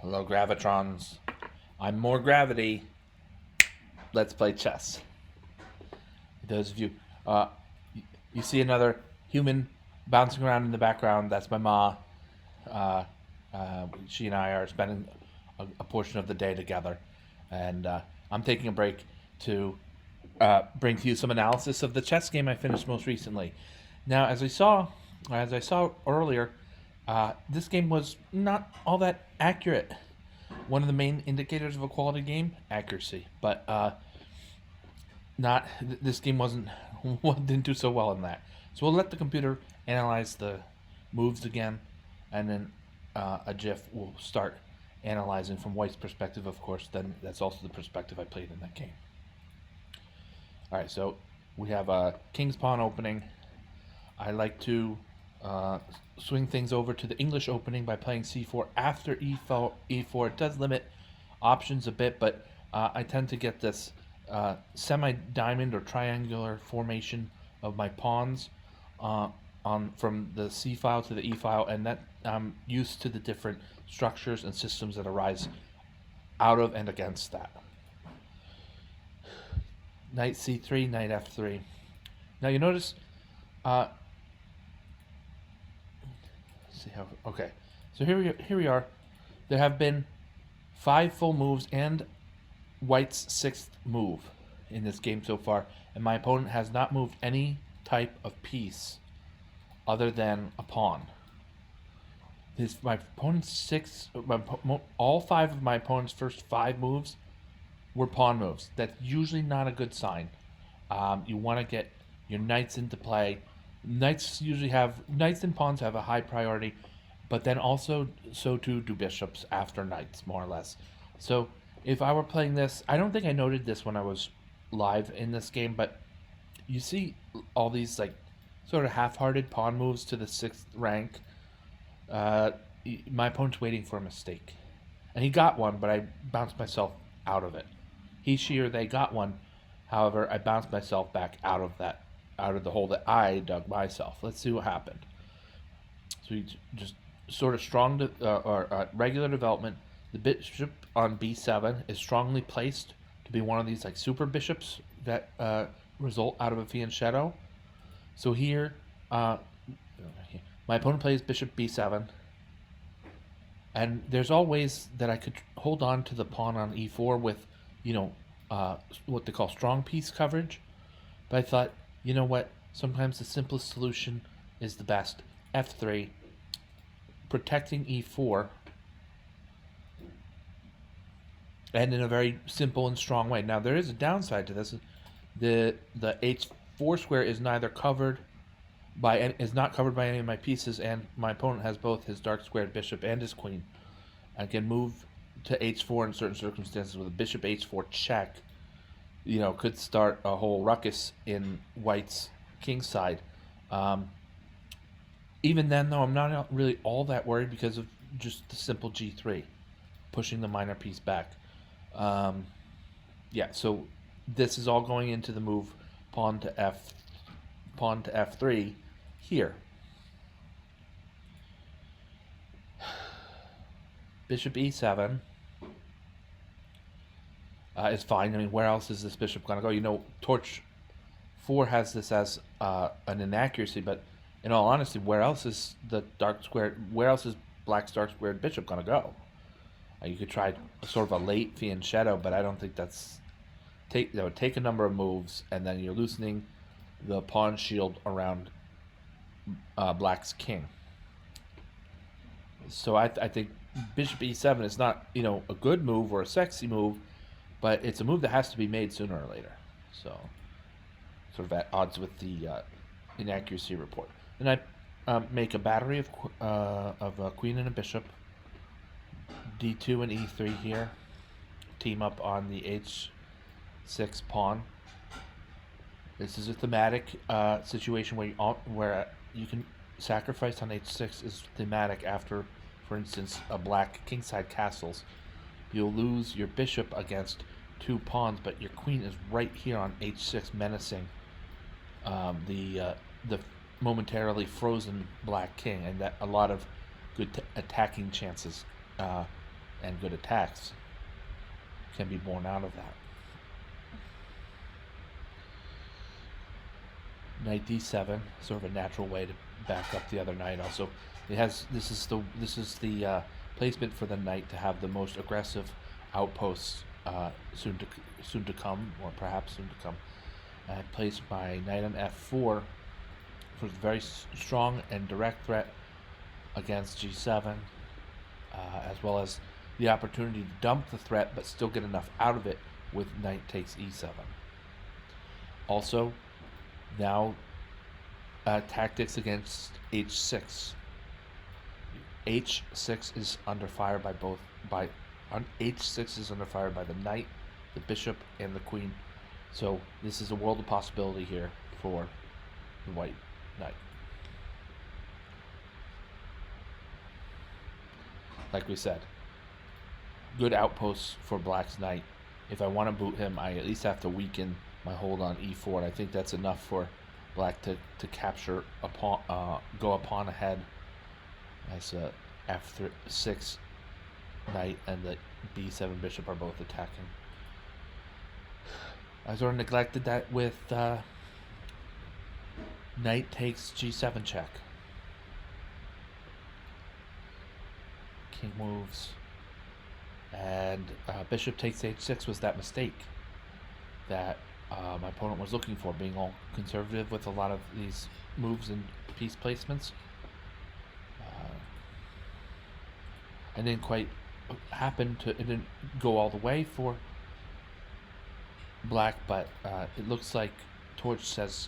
Hello, Gravitrons. I'm more gravity. Let's play chess. Those of you, uh, you see another human bouncing around in the background. That's my ma. Uh, she and I are spending a portion of the day together, and I'm taking a break to bring to you some analysis of the chess game I finished most recently. Now, as I saw earlier, this game was not all that accurate. One of the main indicators of a quality game, accuracy, but not this game wasn't didn't do so well in that. So we'll let the computer analyze the moves again, and then a GIF will start analyzing from White's perspective. Of course, then that's also the perspective I played in that game. All right, so we have a King's Pawn opening. I like to uh, swing things over to the English opening by playing c4 after e4. E4 it does limit options a bit, but I tend to get this semi-diamond or triangular formation of my pawns on from the C file to the E file, and that I'm used to the different structures and systems that arise out of and against that. Knight C3, Knight F3. Now you notice, see how okay. So here we are. There have been 5 full moves and White's 6th move in this game so far, and my opponent has not moved any type of piece other than a pawn. My opponent's all 5 of my opponent's first 5 moves were pawn moves. That's usually not a good sign. You want to get your knights into play. Knights and pawns have a high priority, but then also so too do bishops after knights, more or less. So if I were playing this, I don't think I noted this when I was live in this game, but you see all these like sort of half-hearted pawn moves to the 6th rank. Uh, my opponent's waiting for a mistake, and he got one, but I bounced myself out of it. She or they got one, however, I bounced myself back out of the hole that I dug myself. Let's see what happened. So we just sort of regular development. The bishop on b7 is strongly placed to be one of these like super bishops that result out of a fianchetto. So here, my opponent plays bishop b7, and there's all ways that I could hold on to the pawn on e4 with, what they call strong piece coverage. But I thought, you know what? Sometimes the simplest solution is the best. f3, protecting e4, and in a very simple and strong way. Now there is a downside to this. The h4 square is not covered by any of my pieces, and my opponent has both his dark squared bishop and his queen. I can move to h4 in certain circumstances with a bishop h4 check. Could start a whole ruckus in White's king side. Even then, though, I'm not really all that worried because of just the simple g3, pushing the minor piece back. So this is all going into the move pawn to f3 here. Bishop e7 is fine. I mean, where else is this bishop going to go? Torch 4 has this as an inaccuracy, but in all honesty, where else is black's dark squared bishop going to go? You could try sort of a late fianchetto, but I don't think that would take a number of moves, and then you're loosening the pawn shield around black's king. So I think bishop e7 is not a good move or a sexy move, but it's a move that has to be made sooner or later. So sort of at odds with the inaccuracy report. Then I make a battery of a queen and a bishop. d2 and e3 here. Team up on the h6 pawn. This is a thematic situation where you can sacrifice on h6 is thematic after, for instance, a black kingside castles. You'll lose your bishop against 2 pawns, but your queen is right here on h6 menacing the momentarily frozen black king, and that a lot of good attacking chances and good attacks can be born out of that. Knight d7, sort of a natural way to back up the other knight. Also, it has this is the placement for the knight to have the most aggressive outposts soon to come, or perhaps soon to come. I placed my knight on f4 for a very strong and direct threat against g7, as well as the opportunity to dump the threat but still get enough out of it with knight takes e7. Also, now tactics against h6. h6 is under fire h6 is under fire by the knight, the bishop, and the queen. So this is a world of possibility here for the white knight. Like we said, good outposts for black's knight. If I want to boot him, I at least have to weaken my hold on e4, and I think that's enough for black to capture upon go a pawn ahead as f6 knight and the b7 bishop are both attacking. I sort of neglected that with knight takes g7 check. King moves, and bishop takes h6 was that mistake that my opponent was looking for, being all conservative with a lot of these moves and piece placements. It didn't quite happen it didn't go all the way for black, but it looks like Torch says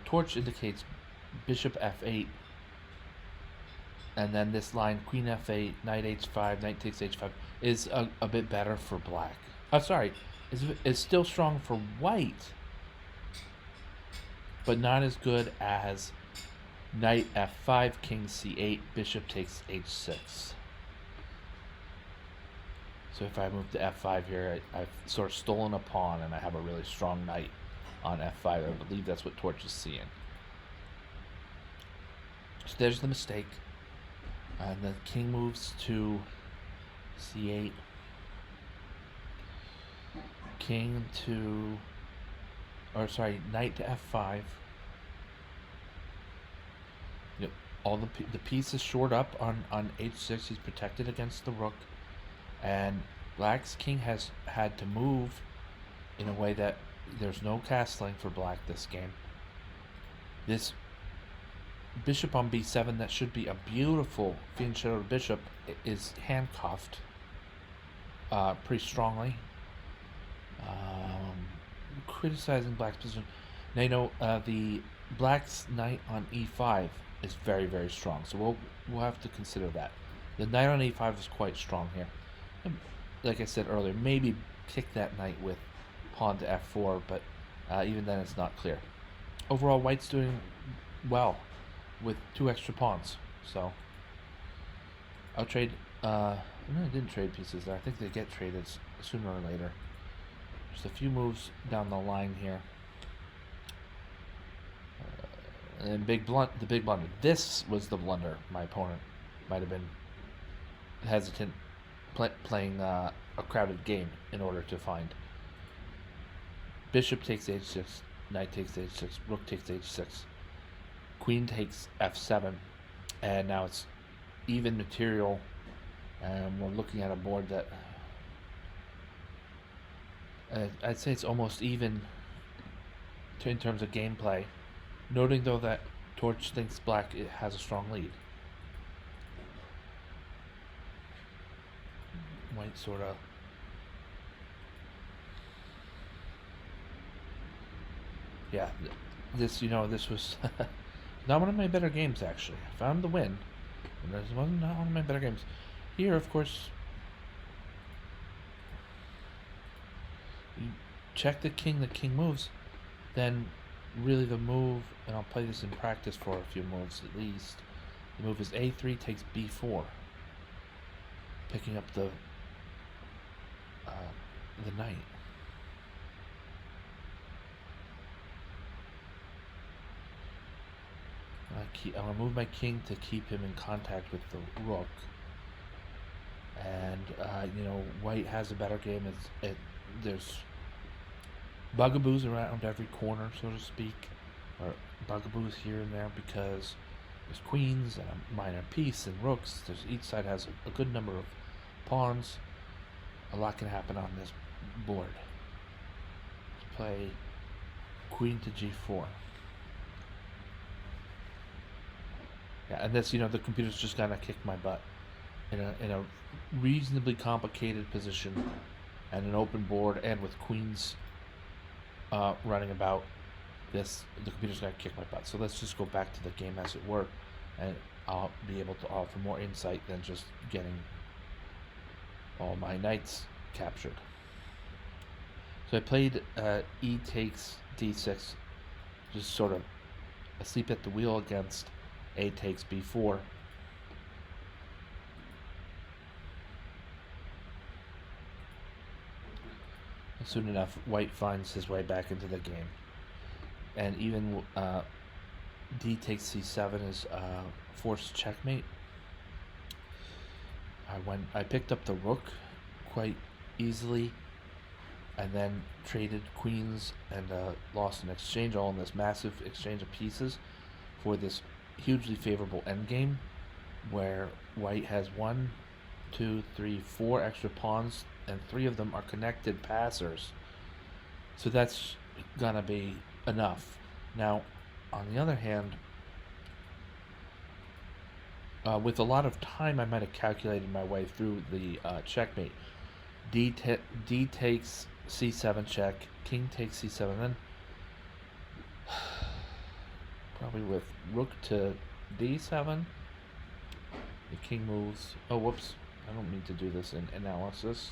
Torch indicates bishop f8, and then this line queen f8, knight h5, knight takes h5 is a bit better for black. Is still strong for white, but not as good as knight f5, king c8, bishop takes h6. So if I move to f5 here, I've sort of stolen a pawn, and I have a really strong knight on f5. I believe that's what Torch is seeing. So there's the mistake. And the king moves to c8. Knight to f5. Yep, all the piece is shored up on h6. He's protected against the rook, and black's king has had to move in a way that there's no castling for black this game. This bishop on b7, that should be a beautiful fiend shadow bishop, is handcuffed pretty strongly. Criticizing black's position. Now the black's knight on e5 is very, very strong, so we'll have to consider that. The knight on e5 is quite strong here. And like I said earlier, maybe kick that knight with pawn to f4, but even then it's not clear. Overall, white's doing well with 2 extra pawns, so I'll trade. I didn't trade pieces there. I think they get traded sooner or later. Just a few moves down the line here. And the big blunder. This was the blunder. My opponent might have been hesitant playing a crowded game in order to find. Bishop takes h6, knight takes h6, rook takes h6, queen takes f7, and now it's even material, and we're looking at a board that I'd say it's almost even in terms of gameplay, noting though that Torch thinks black has a strong lead. White sort of this was not one of my better games, actually. I found the win, and this wasn't not one of my better games. Here, of course, you check the king moves, then really the move, and I'll play this in practice for a few moves at least. The move is a3 takes b4, picking up the knight. I'm going to move my king to keep him in contact with the rook. White has a better game. There's bugaboos around every corner, so to speak, or bugaboos here and there because there's queens and a minor piece and rooks. Each side has a good number of pawns. A lot can happen on this board. Let's play queen to g4. Yeah, and this, the computer's just gonna kick my butt in a reasonably complicated position and an open board and with queens running about. The computer's gonna kick my butt. So let's just go back to the game as it were, and I'll be able to offer more insight than just getting all my knights captured. So I played e takes d6, just sort of asleep at the wheel against a takes b4. Soon enough, White finds his way back into the game. And even d takes c7 is forced checkmate. I picked up the rook quite easily, and then traded queens and lost an exchange, all in this massive exchange of pieces for this hugely favorable endgame, where White has 1, 2, 3, 4 extra pawns, and 3 of them are connected passers. So that's gonna be enough. Now, on the other hand, with a lot of time, I might have calculated my way through the checkmate. D takes c7 check, king takes c7, then probably with rook to d7, the king moves. Oh, whoops! I don't mean to do this in analysis.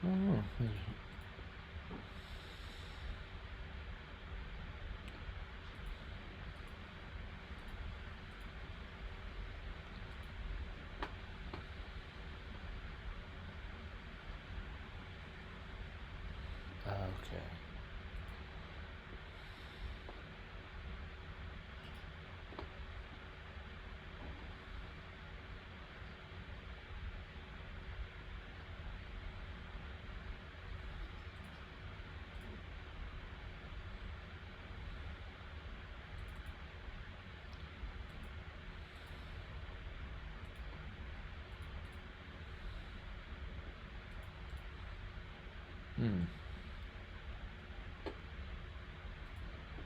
Oh. Okay.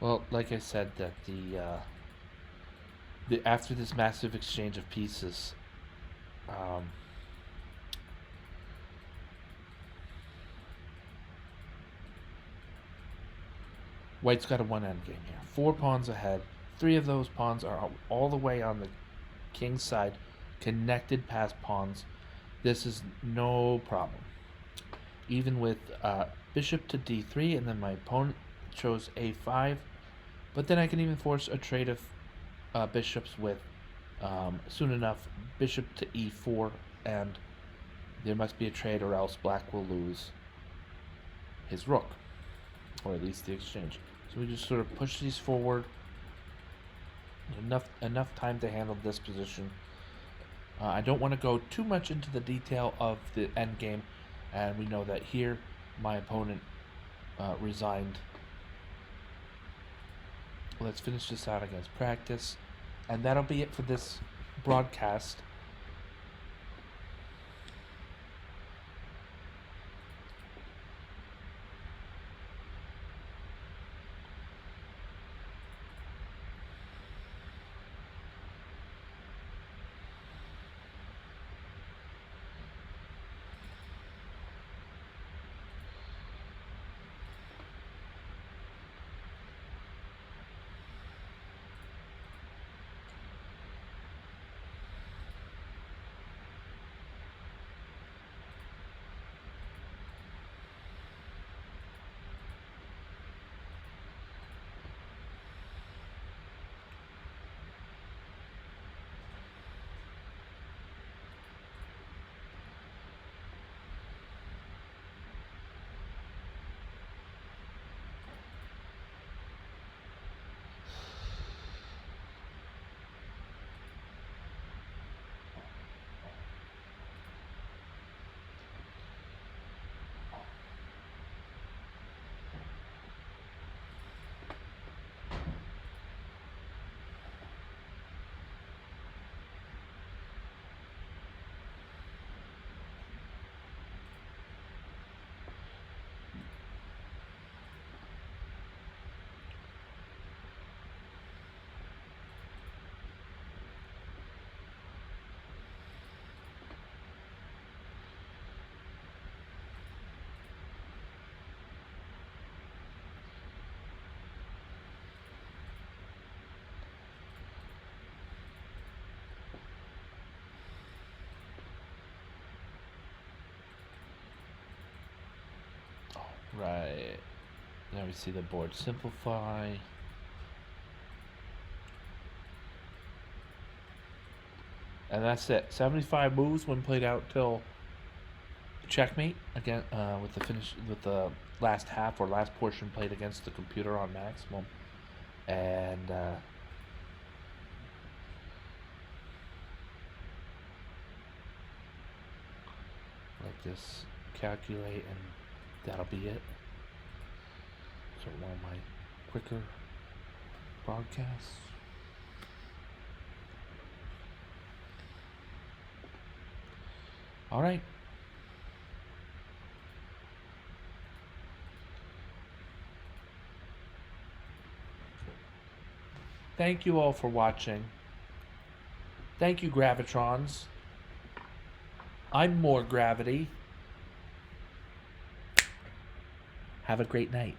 Well, like I said, that the after this massive exchange of pieces, um, White's got a one endgame here. 4 pawns ahead. 3 of those pawns are all the way on the king's side, connected past pawns. This is no problem. Even with bishop to d3, and then my opponent chose a5, but then I can even force a trade of bishops with, soon enough, bishop to e4, and there must be a trade or else black will lose his rook, or at least the exchange. So we just sort of push these forward. Enough time to handle this position. I don't want to go too much into the detail of the endgame, and we know that here my opponent resigned. Let's finish this out against practice, and that'll be it for this broadcast. Right. Now we see the board simplify. And that's it. 75 moves when played out till checkmate again with the last half or last portion played against the computer on maximum. And like this, calculate, and that'll be it. So one of my quicker broadcasts. All right. Thank you all for watching. Thank you, Gravitrons. I'm more gravity. Have a great night.